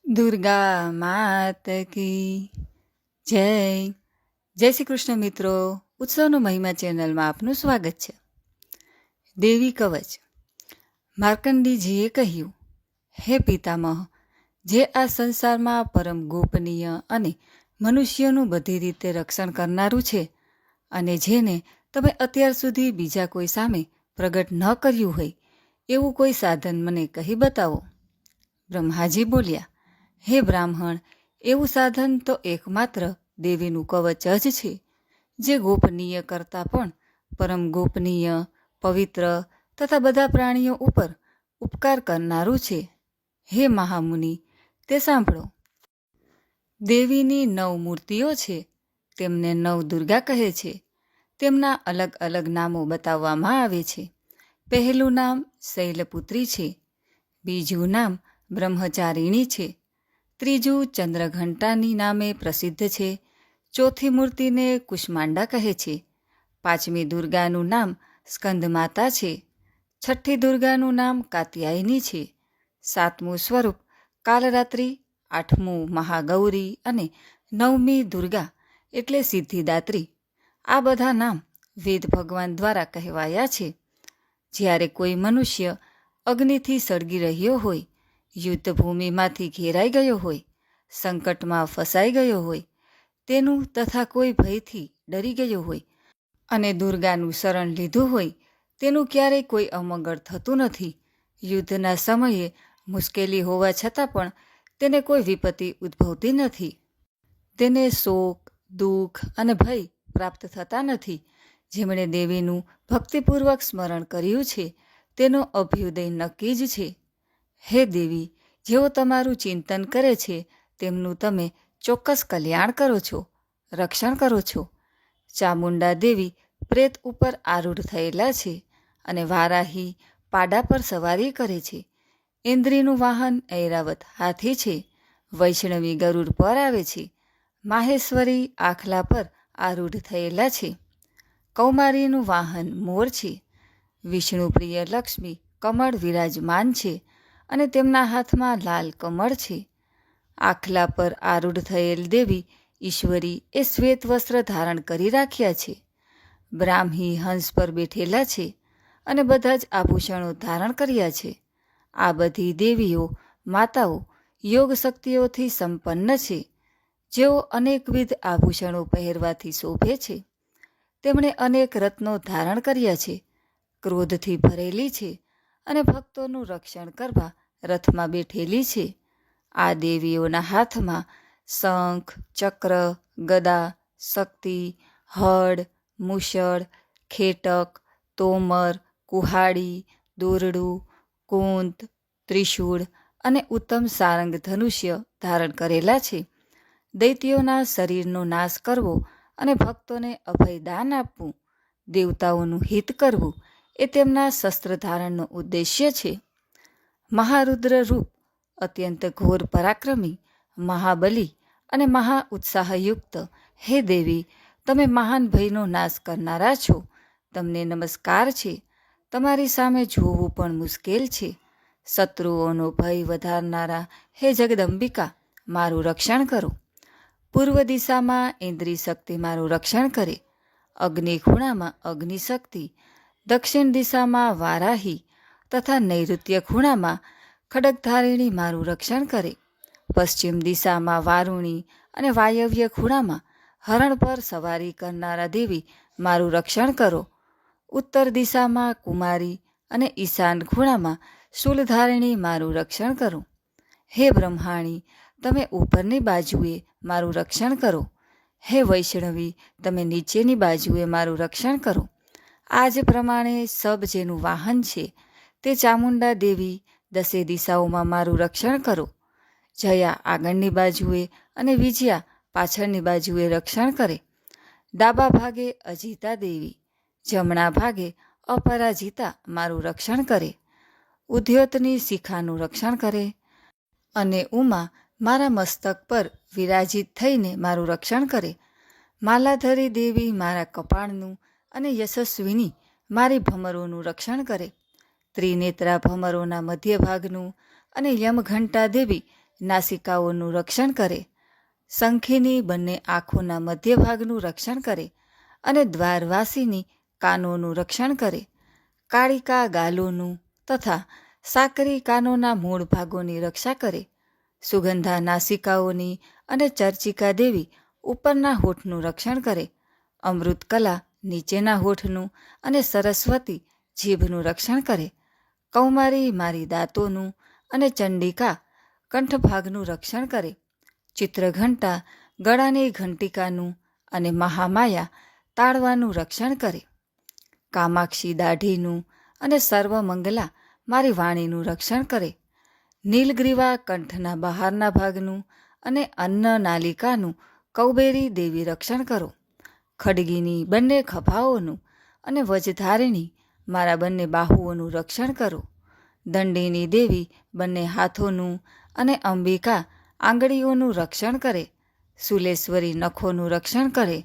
દુર્ગા માત કી જય. જય શ્રી કૃષ્ણ મિત્રો, ઉત્સવનો મહિમા ચેનલમાં આપનું સ્વાગત છે. દેવી કવચ. માર્કંડીજીએ કહ્યું, હે પિતામહ, જે આ સંસારમાં પરમ ગોપનીય અને મનુષ્યનું બધી રીતે રક્ષણ કરનારું છે, અને જેને તમે અત્યાર સુધી બીજા કોઈ સામે પ્રગટ ન કર્યું હોય એવું કોઈ સાધન મને કહી બતાવો. બ્રહ્માજી બોલ્યા, હે બ્રાહ્મણ, એવું સાધન તો એકમાત્ર દેવીનું કવચ જ છે, જે ગોપનીય કરતાં પણ પરમ ગોપનીય, પવિત્ર તથા બધા પ્રાણીઓ ઉપર ઉપકાર કરનારું છે. હે મહામુનિ, તે સાંભળો. દેવીની 9 મૂર્તિઓ છે, તેમને 9 દુર્ગા કહે છે. તેમના અલગ અલગ નામો બતાવવામાં આવે છે. પહેલું નામ શૈલપુત્રી છે, બીજું નામ બ્રહ્મચારિણી છે, ત્રીજું ચંદ્રઘંટાની નામે પ્રસિદ્ધ છે, ચોથી મૂર્તિને કુષ્માંડા કહે છે, પાંચમી દુર્ગાનું નામ સ્કંદમાતા છે, છઠ્ઠી દુર્ગાનું નામ કાત્યાયની છે, સાતમું સ્વરૂપ કાલરાત્રિ, આઠમું મહાગૌરી અને નવમી દુર્ગા એટલે સિદ્ધિદાત્રી. આ બધા નામ વેદ ભગવાન દ્વારા કહેવાયા છે. જ્યારે કોઈ મનુષ્ય અગ્નિથી સળગી રહ્યો હોય, યુદ્ધભૂમિમાંથી ઘેરાઈ ગયો હોય, સંકટમાં ફસાઈ ગયો હોય, તેનું તથા કોઈ ભયથી ડરી ગયો હોય અને દુર્ગાનું શરણ લીધું હોય, તેનું ક્યારેય કોઈ અમંગળ થતું નથી. યુદ્ધના સમયે મુશ્કેલી હોવા છતાં પણ તેને કોઈ વિપત્તિ ઉદ્ભવતી નથી. તેને શોક, દુઃખ અને ભય પ્રાપ્ત થતા નથી. જેમણે દેવીનું ભક્તિપૂર્વક સ્મરણ કર્યું છે, તેનો અભ્યુદય નક્કી જ છે. હે દેવી, જેઓ તમારું ચિંતન કરે છે, તેમનું તમે ચોક્કસ કલ્યાણ કરો છો, રક્ષણ કરો છો. ચામુંડા દેવી પ્રેત ઉપર આરૂઢ થયેલા છે, અને વારાહી પાડા પર સવારી કરે છે. ઇન્દ્રીનું વાહન ઐરાવત હાથી છે, વૈષ્ણવી ગરુડ પર આવે છે, માહેશ્વરી આખલા પર આરૂઢ થયેલા છે, કૌમારીનું વાહન મોર છે, વિષ્ણુપ્રિય લક્ષ્મી કમળ વિરાજમાન છે, અને તેમના હાથમાં લાલ કમળ છે. આખલા પર આરૂઢ થયેલ દેવી ઈશ્વરી એ શ્વેત વસ્ત્ર ધારણ કરી રાખ્યા છે. બ્રાહ્મી હંસ પર બેઠેલા છે, અને બધા જ આભૂષણો ધારણ કર્યા છે. આ બધી દેવીઓ માતાઓ યોગ શક્તિઓથી સંપન્ન છે, જેઓ અનેકવિધ આભૂષણો પહેરવાથી શોભે છે. તેમણે અનેક રત્નો ધારણ કર્યા છે, ક્રોધથી ભરેલી છે, અને ભક્તોનું રક્ષણ કરવા રથમાં બેઠેલી છે. આ દેવીઓના હાથમાં શંખ, ચક્ર, ગદા, શક્તિ, હળ, મૂષળ, ખેટક, તોમર, કુહાડી, દોરડું, કુંત, ત્રિશૂળ અને ઉત્તમ સારંગ ધનુષ્ય ધારણ કરેલા છે. દૈત્યોના શરીરનો નાશ કરવો અને ભક્તોને અભયદાન આપવું, દેવતાઓનું હિત કરવું એ તેમના શસ્ત્ર ધારણનો ઉદ્દેશ્ય છે. મહારુદ્ર રૂપ, અત્યંત ઘોર પરાક્રમી, મહાબલી અને મહા ઉત્સાહયુક્ત હે દેવી, તમે મહાન ભયનો નાશ કરનારા છો. તમને નમસ્કાર છે. તમારી સામે જોવું પણ મુશ્કેલ છે. શત્રુઓનો ભય વધારનારા હે જગદંબિકા, મારું રક્ષણ કરો. પૂર્વ દિશામાં ઇન્દ્રિય શક્તિ મારું રક્ષણ કરે, અગ્નિ ખૂણામાં અગ્નિ શક્તિ, દક્ષિણ દિશામાં વારાહી તથા નૈઋત્ય ખૂણામાં ખડગધારિણી મારું રક્ષણ કરે, પશ્ચિમ દિશામાં વારુણી અને વાયવ્ય ખૂણામાં હરણ પર સવારી કરનારા દેવી મારું રક્ષણ કરો, ઉત્તર દિશામાં કુમારી અને ઈશાન ખૂણામાં શૂલધારિણી મારું રક્ષણ કરો. હે બ્રહ્માણી, તમે ઉપરની બાજુએ મારું રક્ષણ કરો. હે વૈષ્ણવી, તમે નીચેની બાજુએ મારું રક્ષણ કરો. આ જ પ્રમાણે સબ જેનું વાહન છે, તે ચામુંડા દેવી દસે દિશાઓમાં મારું રક્ષણ કરો. જયા આગળની બાજુએ અને વિજયા પાછળની બાજુએ રક્ષણ કરે. ડાબા ભાગે અજિતા દેવી, જમણા ભાગે અપરાજિતા મારું રક્ષણ કરે. ઉદ્યોતની શિખાનું રક્ષણ કરે, અને ઉમા મારા મસ્તક પર વિરાજિત થઈને મારું રક્ષણ કરે. માલાધરી દેવી મારા કપાળનું અને યશસ્વિની મારી ભમરોનું રક્ષણ કરે. ત્રિનેત્રા ભમરોના મધ્ય ભાગનું અને યમઘંટા દેવી નાસિકાઓનું રક્ષણ કરે, શંખીની બંને આંખોના મધ્ય ભાગનું રક્ષણ કરે અને દ્વારવાસીની કાનોનું રક્ષણ કરે, કાળિકા ગાલોનું તથા સાકરી કાનોના મૂળ ભાગોની રક્ષા કરે, સુગંધા નાસિકાઓની અને ચર્ચિકા દેવી ઉપરના હોઠનું રક્ષણ કરે, અમૃતકલા નીચેના હોઠનું અને સરસ્વતી જીભનું રક્ષણ કરે, કૌમારી મારી દાંતોનું અને ચંડિકા કંઠભાગનું રક્ષણ કરે, ચિત્રઘંટા ગળાની ઘંટિકાનું અને મહામાયા તાળવાનું રક્ષણ કરે, કામાક્ષી દાઢીનું અને સર્વમંગલા મારી વાણીનું રક્ષણ કરે, નીલગ્રીવા કંઠના બહારના ભાગનું અને અન્ન નાલિકાનું કૌબેરી દેવી રક્ષણ કરો, ખડગીની બંને ખભાઓનું અને વજધારિણી મારા બંને બાહુઓનું રક્ષણ કરો, દંડીની દેવી બંને હાથોનું અને અંબિકા આંગળીઓનું રક્ષણ કરે, સુલેશ્વરી નખોનું રક્ષણ કરે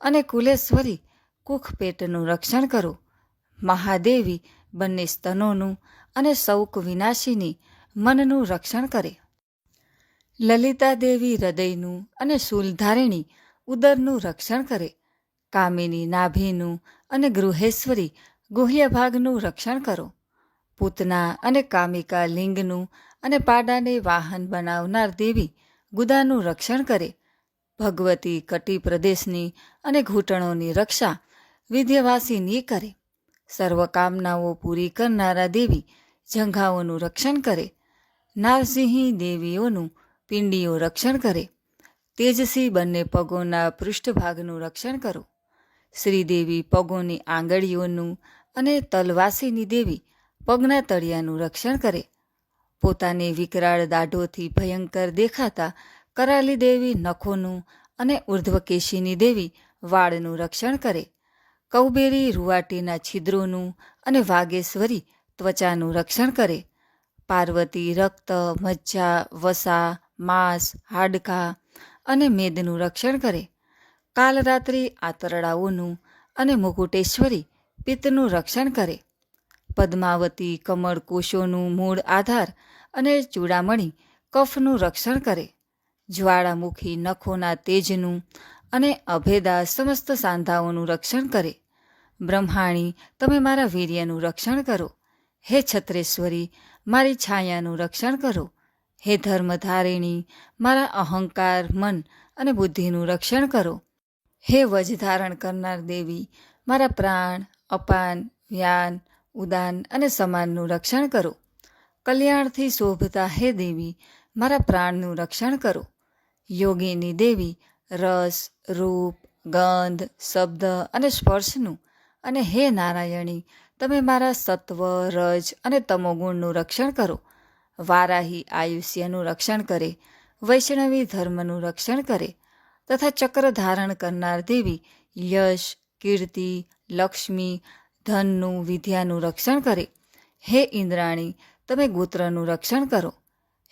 અને કુલેશ્વરી કુખ પેટનું રક્ષણ કરો, મહાદેવી બંને સ્તનોનું અને શૌક વિનાશિની મનનું રક્ષણ કરે, લલિતા દેવી હૃદયનું અને શૂલધારિણી ઉદરનું રક્ષણ કરે, કામિની નાભીનું અને ગૃહેશ્વરી ગુહ્ય ભાગનું રક્ષણ કરો, પૂતના અને કામિકા લિંગનું અને પાડાને વાહન બનાવનાર દેવી ગુદાનું રક્ષણ કરે, ભગવતી કટી પ્રદેશની અને ઘૂંટણોની રક્ષા વિધ્યવાસીની કરે, સર્વકામનાઓ પૂરી કરનારા દેવી જંઘાઓનું રક્ષણ કરે, નારસિંહી દેવીઓનું પિંડીઓ રક્ષણ કરે, તેજસી બંને પગોના પૃષ્ઠભાગનું રક્ષણ કરો, શ્રીદેવી પગોની આંગળીઓનું અને તલવાસીની દેવી પગના તળિયાનું રક્ષણ કરે, પોતાની વિકરાળ દાઢોથી ભયંકર દેખાતા કરાલી દેવી નખોનું અને ઉર્ધ્વકેશીની દેવી વાળનું રક્ષણ કરે, કૌબેરી રૂવાટીના છિદ્રોનું અને વાગેશ્વરી ત્વચાનું રક્ષણ કરે, પાર્વતી રક્ત, મજ્જા, વસા, માંસ, હાડકાં અને મેદનું રક્ષણ કરે, કાલરાત્રિ આંતરડાઓનું અને મુકુટેશ્વરી પિત્તનું રક્ષણ કરે, પદ્માવતી કમળ કોષોનું મૂળ આધાર અને ચૂડામણી કફનું રક્ષણ કરે, જ્વાળામુખી નખોના તેજનું અને અભેદા સમસ્ત સાંધાઓનું રક્ષણ કરે, બ્રહ્માણી તમે મારા વીર્યનું રક્ષણ કરો, હે છત્રેશ્વરી મારી છાયાનું રક્ષણ કરો, હે ધર્મધારિણી મારા અહંકાર, મન અને બુદ્ધિનું રક્ષણ કરો, હે વજ ધારણ કરનાર દેવી મારા પ્રાણ, અપાન, વ્યાન, ઉદાન અને સમાનનું રક્ષણ કરો, કલ્યાણથી શોભતા હે દેવી મારા પ્રાણનું રક્ષણ કરો, યોગીની દેવી રસ, રૂપ, ગંધ, શબ્દ અને સ્પર્શનું અને હે નારાયણી તમે મારા સત્વ, રજ અને તમોગુણનું રક્ષણ કરો, વારાહી આયુષ્યનું રક્ષણ કરે, વૈષ્ણવી ધર્મનું રક્ષણ કરે તથા ચક્ર ધારણ કરનાર દેવી યશ, કીર્તિ, લક્ષ્મી, ધનનું, વિદ્યાનું રક્ષણ કરે, હે ઇન્દ્રાણી તમે ગોત્રનું રક્ષણ કરો,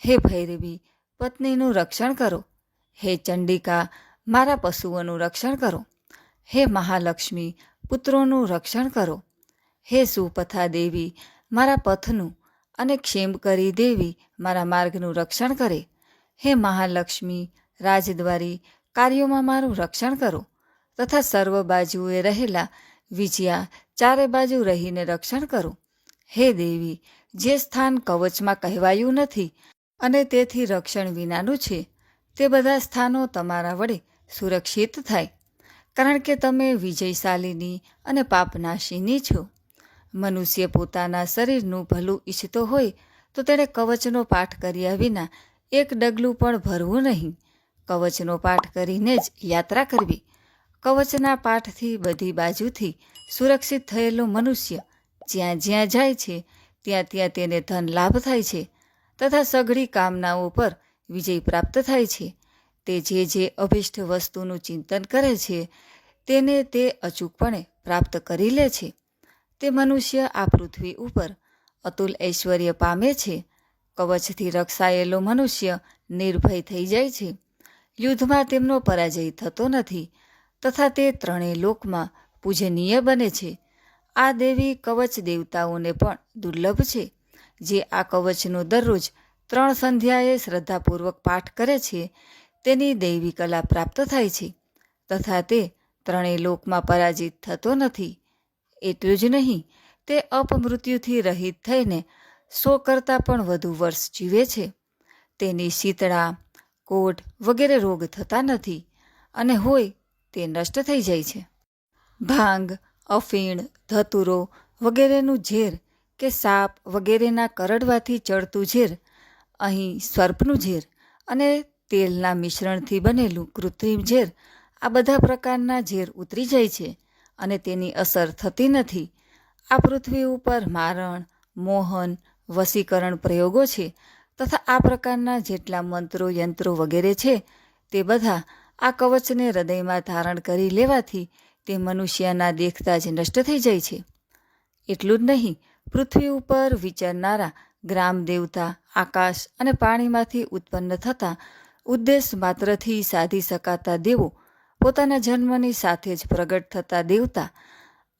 હે ભૈરવી પત્નીનું રક્ષણ કરો, હે ચંડિકા મારા પશુઓનું રક્ષણ કરો, હે મહાલક્ષ્મી પુત્રોનું રક્ષણ કરો, હે સુપથા દેવી મારા પથનું અને ક્ષેમકરી દેવી મારા માર્ગનું રક્ષણ કરે, હે મહાલક્ષ્મી રાજદ્વારી કાર્યોમાં મારું રક્ષણ કરો તથા સર્વ બાજુએ રહેલા વિજયા ચારે બાજુ રહીને રક્ષણ કરો, હે દેવી જે સ્થાન કવચમાં કહેવાયું નથી અને તેથી રક્ષણ વિનાનું છે તે બધા સ્થાનો તમારા વડે સુરક્ષિત થાય, કારણ કે તમે વિજયશાલિની અને પાપનાશીની છો. મનુષ્ય પોતાના શરીરનું ભલું ઈચ્છતો હોય તો તેણે કવચનો પાઠ કર્યા વિના એક ડગલું પણ ભરવું નહીં. કવચનો પાઠ કરીને જ યાત્રા કરવી. કવચના પાઠથી બધી બાજુથી સુરક્ષિત થયેલો મનુષ્ય જ્યાં જ્યાં જાય છે ત્યાં ત્યાં તેને ધન લાભ થાય છે તથા સઘળી કામનાઓ પર વિજય પ્રાપ્ત થાય છે. તે જે અભિષ્ટ વસ્તુનું ચિંતન કરે છે તેને તે અચૂકપણે પ્રાપ્ત કરી લે છે. તે મનુષ્ય આ પૃથ્વી ઉપર અતુલ ઐશ્વર્ય પામે છે. કવચથી રક્ષાયેલો મનુષ્ય નિર્ભય થઈ જાય છે. યુદ્ધમાં તેમનો પરાજય થતો નથી તથા તે ત્રણેય લોકમાં પૂજનીય બને છે. આ દેવી કવચ દેવતાઓને પણ દુર્લભ છે, જે આ કવચનો દરરોજ 3 સંધ્યાએ શ્રદ્ધાપૂર્વક પાઠ કરે છે તેની દૈવી કલા પ્રાપ્ત થાય છે તથા તે ત્રણેય લોકમાં પરાજિત થતો નથી. એટલું જ નહીં, તે અપમૃત્યુથી રહિત થઈને 100 કરતાં પણ વધુ વર્ષ જીવે છે. તેની શીતળા, કોઢ વગેરે રોગ થતા નથી અને હોય તે નષ્ટ થઈ જાય છે. ભાંગ, અફીણ, ધતુરો વગેરેનું ઝેર કે સાપ વગેરેના કરડવાથી ચડતું ઝેર, અહીં સર્પનું ઝેર અને તેલના મિશ્રણથી બનેલું કૃત્રિમ ઝેર, આ બધા પ્રકારના ઝેર ઉતરી જાય છે અને તેની અસર થતી નથી. આ પૃથ્વી ઉપર મારણ, મોહન, વશીકરણ પ્રયોગો છે તથા આ પ્રકારના જેટલા મંત્રો, યંત્રો વગેરે છે તે બધા આ કવચને હૃદયમાં ધારણ કરી લેવાથી તે મનુષ્યના દેખતા જ નષ્ટ થઈ જાય છે. એટલું જ નહીં, પૃથ્વી ઉપર વિચરનારા ગ્રામ દેવતા, આકાશ અને પાણીમાંથી ઉત્પન્ન થતા ઉદ્દેશ માત્રથી સાધી શકાતા દેવો, પોતાના જન્મની સાથે જ પ્રગટ થતા દેવતા,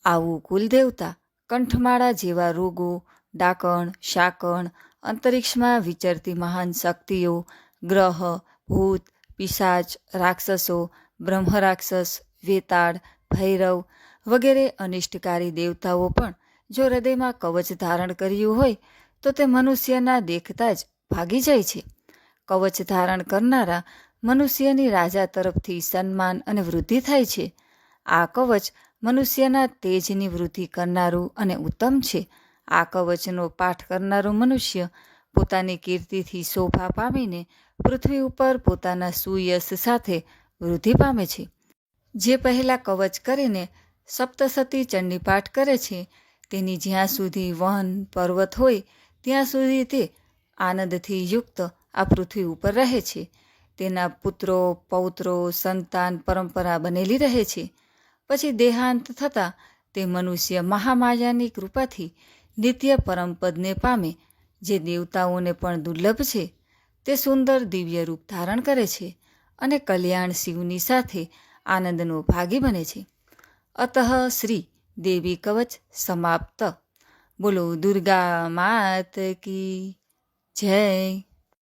આવું કુલ દેવતા, કંઠમાળા જેવા રોગો, ડાકણ, શાકણ, અંતરિક્ષમાં વિચરતી મહાન શક્તિઓ, ગ્રહ, ભૂત, પિશાચ, રાક્ષસો, બ્રહ્મરાક્ષસ, વેતાળ, ભૈરવ વગેરે અનિષ્ટકારી દેવતાઓ પણ જો હૃદયમાં કવચ ધારણ કર્યું હોય તો તે મનુષ્યના દેખતા જ ભાગી જાય છે. કવચ ધારણ કરનારા મનુષ્યની રાજા તરફથી સન્માન અને વૃદ્ધિ થાય છે. આ કવચ મનુષ્યના તેજની વૃદ્ધિ કરનારું અને ઉત્તમ છે. આ કવચનો પાઠ કરનારો મનુષ્ય પોતાની કીર્તિથી શોભા પામીને પૃથ્વી ઉપર પોતાના સુયશ સાથે વૃદ્ધિ પામે છે. જે પહેલાં કવચ કરીને સપ્તસતી ચંડીપાઠ કરે છે તેની જ્યાં સુધી વન પર્વત હોય ત્યાં સુધી તે આનંદથી યુક્ત આ પૃથ્વી ઉપર રહે છે. તેના પુત્રો, પૌત્રો, સંતાન પરંપરા બનેલી રહે છે. પછી દેહાંત થતાં તે મનુષ્ય મહામાયાની કૃપાથી નિત્ય પરમપદને પામે, જે દેવતાઓને પણ દુર્લભ છે. તે સુંદર દિવ્ય રૂપ ધારણ કરે છે અને કલ્યાણ શિવની સાથે આનંદનો ભાગી બને છે. અતઃ શ્રી દેવી કવચ સમાપ્ત. બોલો દુર્ગા માત કી જય.